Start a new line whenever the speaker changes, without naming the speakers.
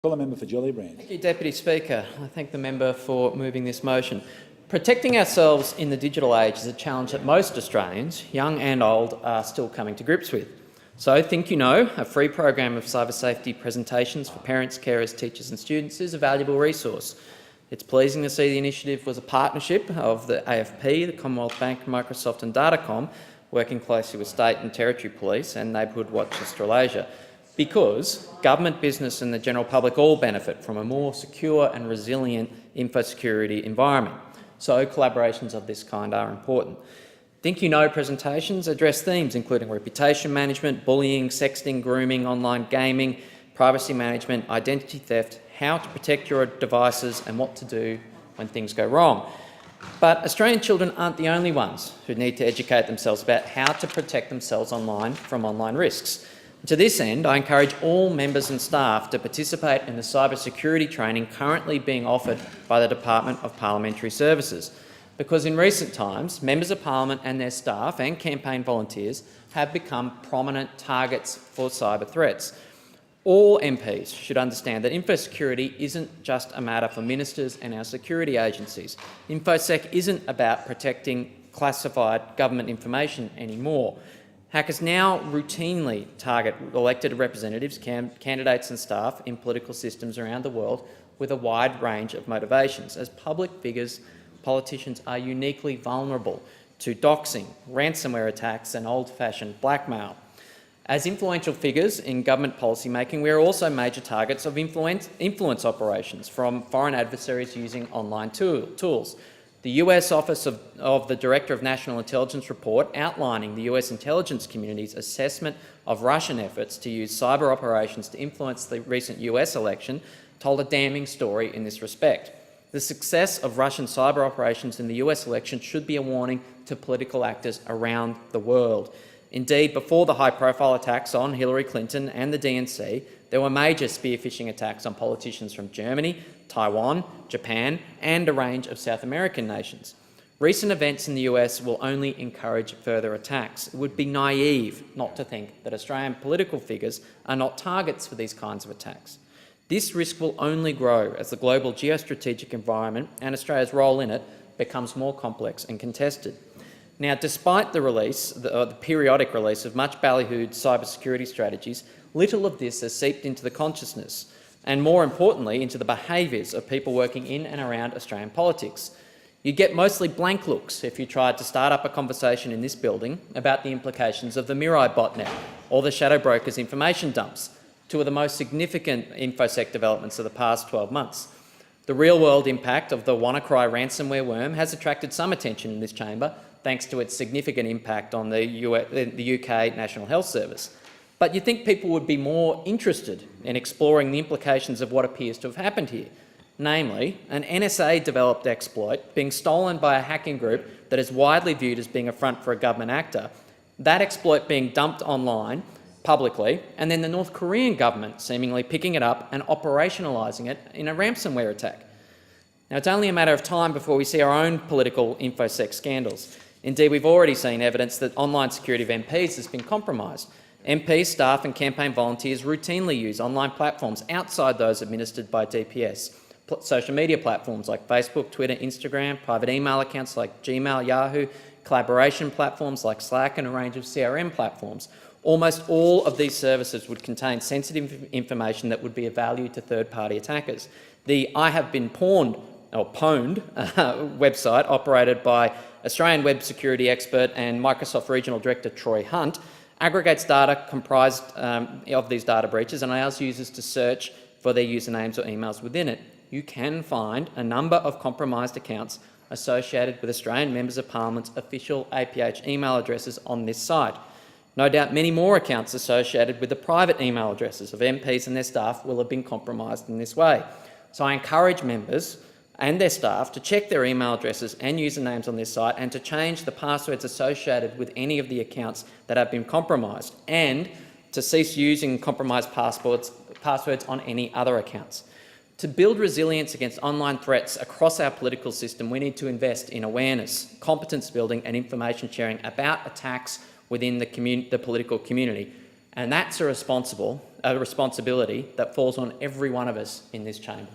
Call the member for Gellibrand.
Thank you, Deputy Speaker. I thank the member for moving this motion. Protecting ourselves in the digital age is a challenge that most Australians, young and old, are still coming to grips with. So ThinkUKnow, a free program of cyber safety presentations for parents, carers, teachers and students, is a valuable resource. It's pleasing to see the initiative was a partnership of the AFP, the Commonwealth Bank, Microsoft and Datacom, working closely with state and territory police and Neighbourhood Watch Australasia, because government, business and the general public all benefit from a more secure and resilient infosecurity environment. So collaborations of this kind are important. ThinkUKnow presentations address themes including reputation management, bullying, sexting, grooming, online gaming, privacy management, identity theft, how to protect your devices and what to do when things go wrong. But Australian children aren't the only ones who need to educate themselves about how to protect themselves online from online risks. To this end, I encourage all members and staff to participate in the cyber security training currently being offered by the Department of Parliamentary Services, because in recent times, members of Parliament and their staff and campaign volunteers have become prominent targets for cyber threats. All MPs should understand that infosecurity isn't just a matter for ministers and our security agencies. InfoSec isn't about protecting classified government information anymore. Hackers now routinely target elected representatives, candidates and staff in political systems around the world with a wide range of motivations. As public figures, politicians are uniquely vulnerable to doxing, ransomware attacks and old-fashioned blackmail. As influential figures in government policymaking, we are also major targets of influence operations from foreign adversaries using online tools. The US Office of the Director of National Intelligence report outlining the US intelligence community's assessment of Russian efforts to use cyber operations to influence the recent US election told a damning story in this respect. The success of Russian cyber operations in the US election should be a warning to political actors around the world. Indeed, before the high-profile attacks on Hillary Clinton and the DNC, there were major spear phishing attacks on politicians from Germany, Taiwan, Japan and a range of South American nations. Recent events in the US will only encourage further attacks. It would be naive not to think that Australian political figures are not targets for these kinds of attacks. This risk will only grow as the global geostrategic environment and Australia's role in it becomes more complex and contested. Now, despite the periodic release of much ballyhooed cybersecurity strategies, little of this has seeped into the consciousness and, more importantly, into the behaviours of people working in and around Australian politics. You get mostly blank looks if you tried to start up a conversation in this building about the implications of the Mirai botnet or the shadow brokers' information dumps, two of the most significant InfoSec developments of the past 12 months. The real-world impact of the WannaCry ransomware worm has attracted some attention in this chamber, thanks to its significant impact on the UK National Health Service. But you'd think people would be more interested in exploring the implications of what appears to have happened here, namely an NSA-developed exploit being stolen by a hacking group that is widely viewed as being a front for a government actor, that exploit being dumped online publicly, and then the North Korean government seemingly picking it up and operationalising it in a ransomware attack. Now, it's only a matter of time before we see our own political InfoSec scandals. Indeed, we've already seen evidence that online security of MPs has been compromised. MPs, staff and campaign volunteers routinely use online platforms outside those administered by DPS. Social media platforms like Facebook, Twitter, Instagram, private email accounts like Gmail, Yahoo, collaboration platforms like Slack and a range of CRM platforms. Almost all of these services would contain sensitive information that would be of value to third-party attackers. The I Have Been Pwned website, operated by Australian web security expert and Microsoft Regional Director Troy Hunt, aggregates data comprised of these data breaches and allows users to search for their usernames or emails within it. You can find a number of compromised accounts associated with Australian members of Parliament's official APH email addresses on this site. No doubt many more accounts associated with the private email addresses of MPs and their staff will have been compromised in this way. So I encourage members and their staff to check their email addresses and usernames on this site and to change the passwords associated with any of the accounts that have been compromised, and to cease using compromised passwords on any other accounts. To build resilience against online threats across our political system, we need to invest in awareness, competence building and information sharing about attacks within the political community. And that's a responsible a responsibility that falls on every one of us in this chamber.